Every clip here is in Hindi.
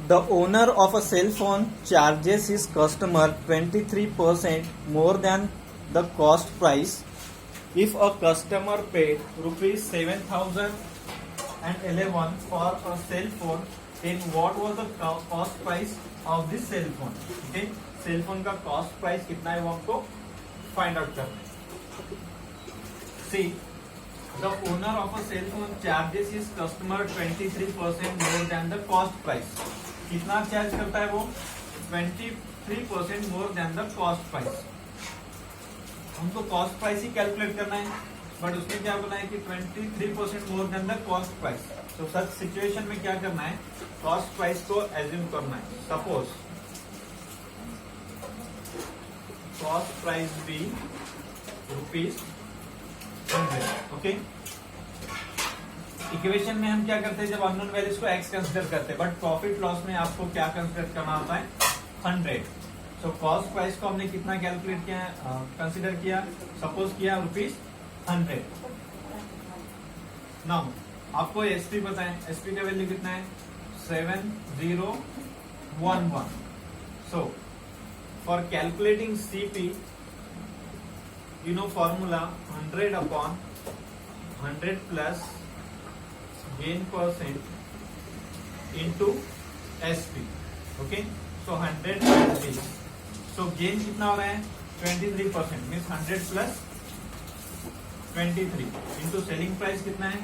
The owner of a cell phone charges his customer 23% more than the cost price. If a customer paid rupees 7,011 for a cell phone, then what was the cost price of this cell phone? Okay, cell phone का cost price कितना है वो हमको find out करना है. See, the owner of a cell phone charges his customer 23% more than the cost price. कितना चार्ज करता है वो? 23% more than the cost price. हमको कॉस्ट प्राइस ही कैलकुलेट करना है, बट उसमें क्या बोला है कि 23% more than the cost price. तो सच सिचुएशन में क्या करना है, कॉस्ट प्राइस को एज्यूम करना है. Suppose cost price be ₹100. Okay, equation में हम क्या करते हैं, जब अननोन वैल्यूज को एक्स कंसिडर करते हैं, बट प्रॉफिट लॉस में आपको क्या कंसिडर करना होता है, 100. तो कॉस्ट प्राइस को हमने कितना कैलकुलेट किया, कंसिडर किया, सपोज किया ₹100. नाउ आपको एसपी बताएं, एसपी का वैल्यू कितना है, 7011. So for calculating CP you know formula 100/100 plus gain percent into SP. Okay, so 100 plus gain. तो गेन कितना हो रहा है, 23%, means 100 plus 23 into selling price कितना है,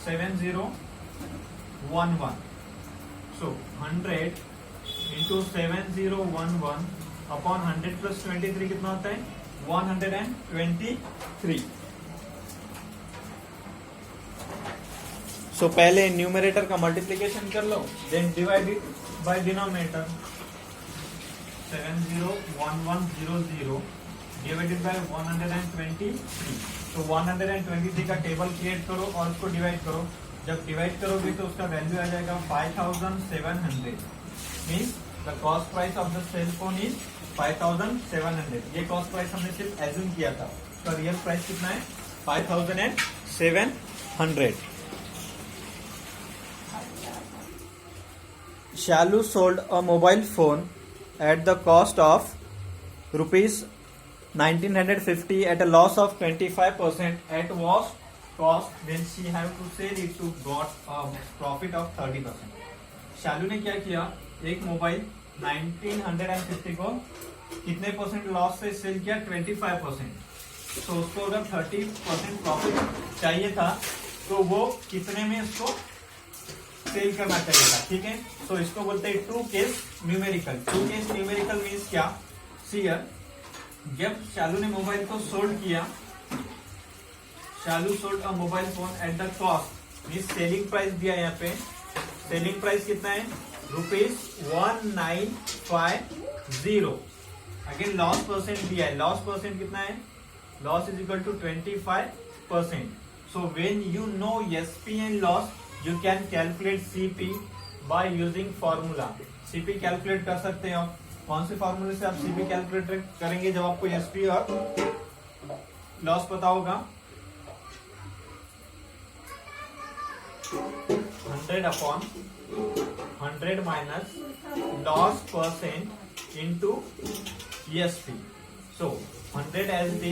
7011. सो 100 इंटू 7011 अपॉन 100 प्लस 23 कितना होता है, 123. सो पहले न्यूमरेटर का मल्टीप्लीकेशन कर लो, then divide it by denominator. 701100 divided by 123. तो 123 का टेबल क्रिएट करो और उसको डिवाइड करो. जब डिवाइड करोगे तो उसका वैल्यू आ जाएगा 5700. Means the cost price of the cell phone is 5700. ये कॉस्ट प्राइस हमने सिर्फ एज्यूम किया था, तो रियल प्राइस कितना है, 5700. Shalu sold a mobile phone at the cost of ₹1950 at a loss of 25%. At what cost then she have to sell it to got a profit of 30%. शालू ने क्या किया, एक मोबाइल 1950 को कितने परसेंट लॉस से सेल किया, 25%. तो उसको अगर 30% प्रॉफिट चाहिए था तो वो कितने में इसको सेल करना चाहिए था. ठीक है, तो इसको बोलते हैं two case numerical. Two case numerical means क्या, सीयर जब शालू ने मोबाइल को सोल्ड किया, Shalu sold a mobile phone at the cost, means selling price दिया यहाँ पे. सेलिंग प्राइस कितना है, ₹1950. अगेन लॉस परसेंट दिया है, लॉस परसेंट कितना है, loss is equal to 25%. So when you know SP and loss you can calculate CP by using formula. CP calculate कर सकते हैं आप. कौन से फॉर्मूले से आप CP कैलकुलेट करेंगे, जब आपको SP और लॉस पता होगा. 100/100 minus loss percent into ESP. So 100 as it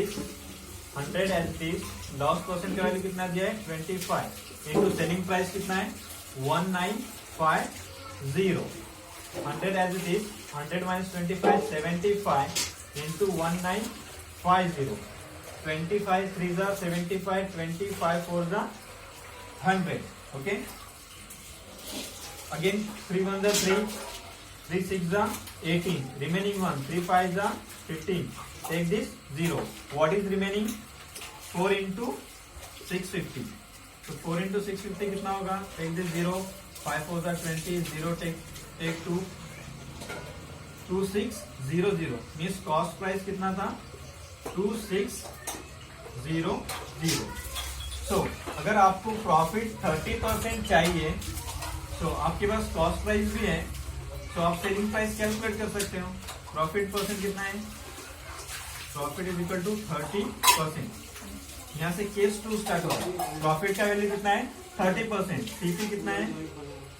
is, loss percent का वैल्यू कितना दिया है, 25 इंटू सेलिंग प्राइस कितना है, 1950. 100 as it is, 100 minus 25, 75 into 1950. 25 3 जा 75, 25 4 जा 100. ओके, अगेन 3 1 जा 3, 3 6 जा 18, रिमेनिंग 1, 3 5 जा 15. Take this 0. What is remaining, 4 into 650. तो 4 इंटू 650 कितना होगा, टेक दिस 0, 5 4 जा 20, 0 टेक 2, 2600. मीन्स कॉस्ट प्राइस कितना था, 2600. सो अगर आपको प्रॉफिट 30% चाहिए, तो आपके पास कॉस्ट प्राइस भी है, तो आप सेलिंग प्राइस कैलकुलेट कर सकते हो. प्रॉफिट परसेंट कितना है, प्रॉफिट इज इक्वल टू 30%. यहाँ से केस 2 स्टार्ट होगा. प्रॉफिट का वैल्यू कितना है, 30%. सीपी कितना है,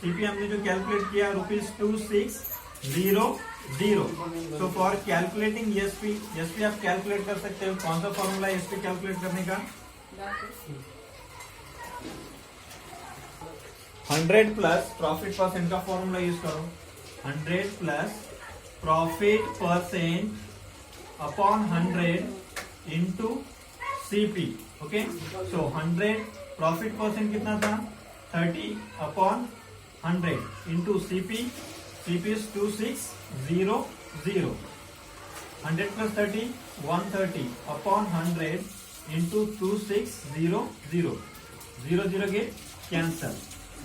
सीपी हमने जो कैलकुलेट किया ₹2600। तो फॉर कैलकुलेटिंग एसपी, एसपी आप कैलकुलेट कर सकते हो। कौन सा फॉर्मूला है एसपी कैलकुलेट करने का? 100 प्लस प्रॉफिट परसेंट का फॉर्मूला यूज करो। 100 plus profit percent upon 100 into CP. Okay, so 100 profit percent कितना था? 30 upon 100 into CP. CP is 2600। 100 plus 30 130 upon 100 into 2600। 0 get cancel.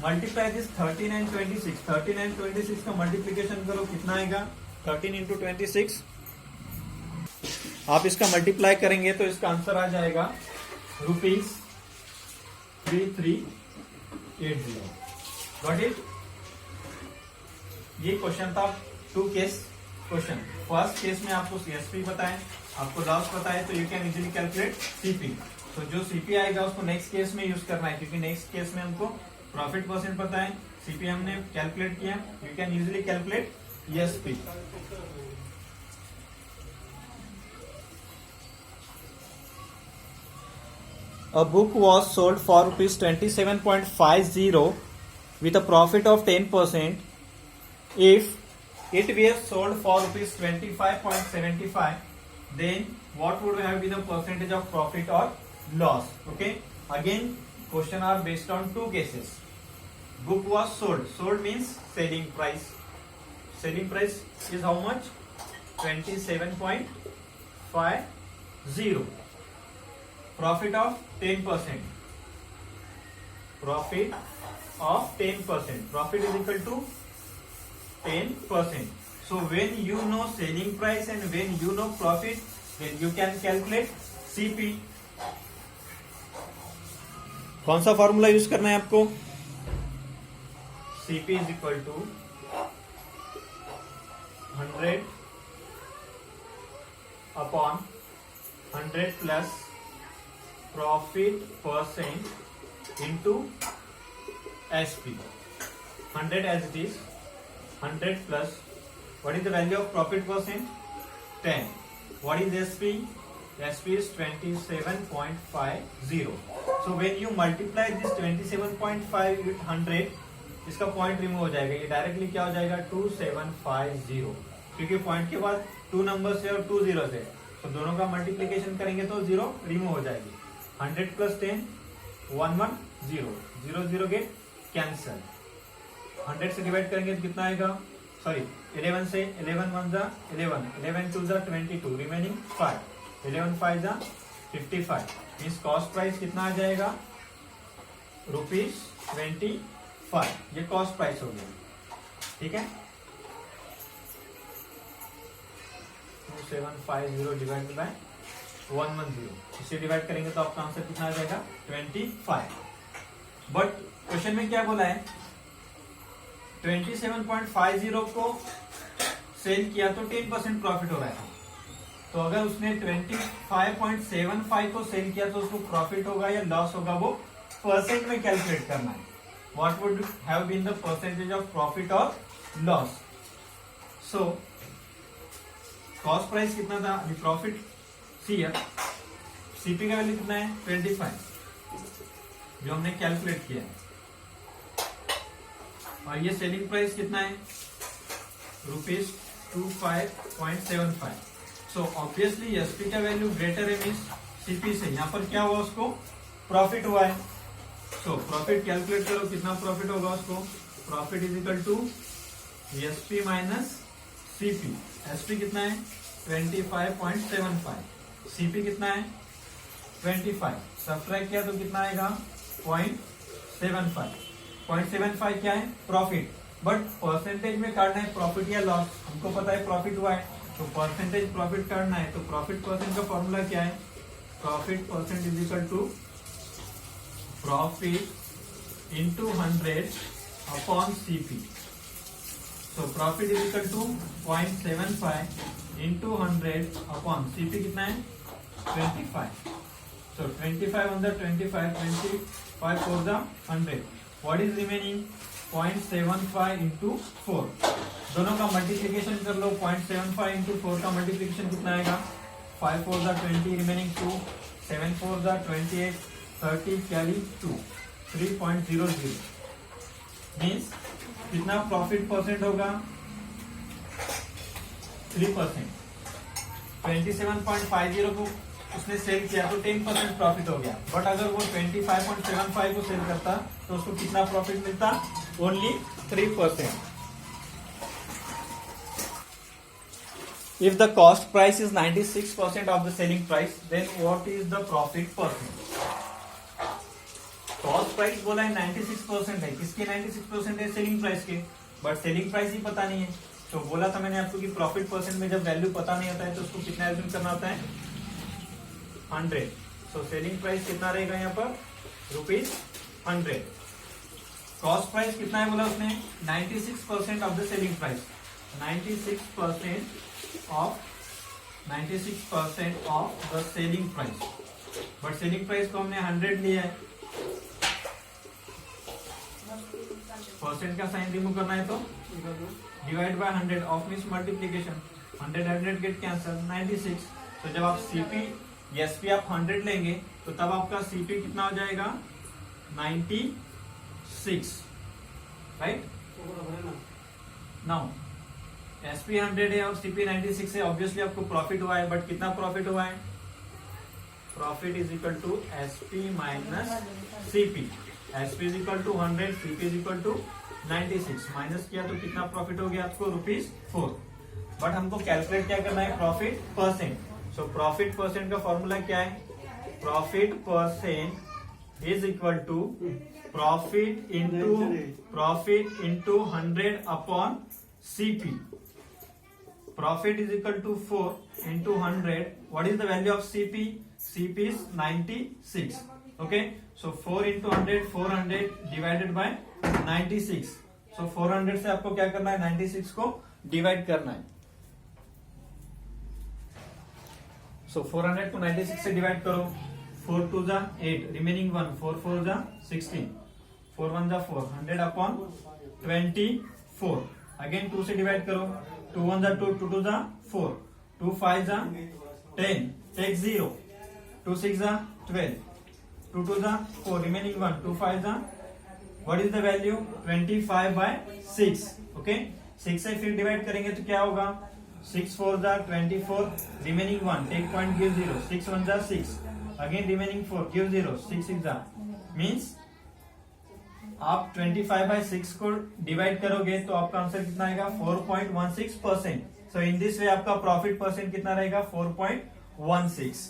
Multiply this 13 and 26। 13 and 26 का मल्टीप्लीकेशन करो, कितना आएगा? 13 इंटू 26। आप इसका मल्टीप्लाई करेंगे तो इसका आंसर आ जाएगा ₹3380। Got it? ये क्वेश्चन था 2 केस क्वेश्चन। फर्स्ट केस में आपको सीएसपी पता है, आपको लॉस पता है, तो you can easily calculate CP. तो जो सीपी आएगा उसको नेक्स्ट केस में यूज करना है, क्योंकि नेक्स्ट केस में हमको प्रॉफिट परसेंट पता है, सीपी हमने कैलकुलेट किया। You can easily calculate SP. A book was sold for ₹27.50 with a profit of 10%. If it were sold for ₹25.75, then what would have been the percentage of profit or loss? Okay, again question are based on 2 cases. Book was sold. Sold means selling price. Selling price is how much? 27.50. Profit of 10%. Profit of 10%. Profit is equal to 10%. So when you know selling price and when you know profit, then you can calculate CP. कौन सा फॉर्मूला यूज करना है आपको? CP is equal to 100 upon 100 plus profit percent into SP. 100 as it is. 100 plus what is the value of profit percent? 10. What is SP? SP is 27.50. So when you multiply this 27.5 with 100, इसका पॉइंट रिमूव हो जाएगा। ये डायरेक्टली क्या हो जाएगा? 2750, क्योंकि पॉइंट के बाद 2 नंबर्स है और 2 जीरोस है, तो दोनों का मल्टीप्लीकेशन करेंगे तो 0 रिमूव हो जाएगी। 100 प्लस 10 110। 0 get cancel. 100 से डिवाइड करेंगे तो कितना आएगा? सॉरी 11 से 11 1 जा 11, 11 2 जा 22, रिमेनिंग 5, 11 5 जा 55। मीन्स कॉस्ट प्राइस कितना आ जाएगा? ₹25। ये कॉस्ट प्राइस हो गया। ठीक है, 2750 डिवाइड बाय 110, इसे डिवाइड करेंगे तो आपका आंसर कितना आ जाएगा? 25। बट क्वेश्चन में क्या बोला है? 27.50 को सेल किया तो 10% प्रॉफिट हो रहा है। तो अगर उसने 25.75 को सेल किया तो उसको प्रॉफिट होगा या लॉस होगा, वो परसेंट में कैलकुलेट करना है। What would have been the percentage of profit or loss? So cost price कितना था? अभी प्रॉफिट सीपी का वैल्यू कितना है? 25, जो हमने कैलकुलेट किया है। और ये सेलिंग प्राइस कितना है? ₹25.75। सो ऑब्वियसली एसपी का वैल्यू ग्रेटर है मीन्स सीपी से। यहाँ पर क्या हुआ? उसको प्रॉफिट हुआ है। सो प्रॉफिट कैलकुलेट करो, कितना प्रॉफिट होगा उसको? Profit is equal to SP minus CP. SP कितना है? 25.75। सीपी कितना है? 25। सब्ट्रैक्ट किया तो कितना आएगा? 0.75। 0.75 क्या है? प्रॉफिट। बट परसेंटेज में काटना है प्रॉफिट या लॉस। हमको पता है प्रॉफिट हुआ है, तो परसेंटेज प्रॉफिट काटना है। तो प्रॉफिट परसेंट का फॉर्मूला क्या है? Profit percent is equal to profit into 100 upon CP. So profit is equal to 0.75 into 100 upon CP कितना है? 25। So 25 on the 25, 25 for the 100. What is remaining? 0.75 into 4, दोनों का मल्टीप्लीकेशन कर लो। 0.75 इंटू 4 का मल्टीप्लीकेशन कितना आएगा? 5 4 जा 20, रिमेनिंग 2, 7 4 जा 28, 30 कैरी 2, 3.00 मीन्स कितना प्रॉफिट परसेंट होगा? 3%। 27.50 को उसने सेल किया तो 10% प्रॉफिट हो गया, बट अगर वो 25.75 को सेल करता तो उसको कितना प्रॉफिट मिलता? Only 3%। If the cost price is 96% of the selling price, then what is the profit percent? Cost price बोला है 96% है, किसके 96% है? सेलिंग प्राइस के, बट सेलिंग प्राइस ही पता नहीं है। तो बोला था मैंने आपको कि प्रॉफिट परसेंट में जब वैल्यू पता नहीं होता है तो उसको कितना एज्यूम करना होता है? 100। सो सेलिंग प्राइस कितना रहेगा यहाँ पर? ₹100। कॉस्ट प्राइस कितना है बोला उसने? 96% of the selling price, 96% of the selling price, but selling price को हमने 100 लिया है। परसेंट का साइन रिमूव करना है तो divide by 100 of means multiplication, 100 get cancel, 96। तो जब आप सीपी एसपी आप 100 लेंगे तो तब आपका सीपी कितना हो जाएगा? 96, राइट? नाउ एसपी 100 है और सीपी 96 है, ऑब्वियसली आपको प्रॉफिट हुआ है, बट कितना प्रॉफिट हुआ है? Profit is equal to SP minus CP. SP is equal to 100, CP is equal to 96, minus किया तो कितना प्रॉफिट हो गया आपको? ₹4। बट हमको कैलकुलेट क्या करना है? Profit percent. So profit percent का फॉर्मूला क्या है? Profit percent is equal to profit into 100 upon CP. Profit is equal to 4 into 100। What is the value of CP? CP is 96। Okay, so 4 into 100, 400 divided by 96। So 400 से आपको क्या करना है? 96 को डिवाइड करना है। सो 400 को 96 से डिवाइड करो। 4 2 जा 8, रिमेनिंग 1, 4 4 जा 16, 4 1 जा 4, 100 अपॉन 24। अगेन 2 से डिवाइड करो। 2 1 जा 2, 2 2 जा 4, 2 5 जा 10, टेक 0, 2 6 जा 12, 2 2 जा 4, रिमेनिंग 1, 2 5 जा, what is the value? 25/6। Okay, 6 से फिर डिवाइड करेंगे तो क्या होगा? 6 4 जा 24, रिमेनिंग 1, टेक पॉइंट गिव 0, 6 1 जा 6, अगेन रिमेनिंग 4 गिव 0, 6 6 जा, मीन्स आप 25/6 को डिवाइड करोगे तो आपका आंसर कितना आएगा? 4.16%। सो इन दिस वे आपका प्रॉफिट परसेंट कितना रहेगा? 4.16।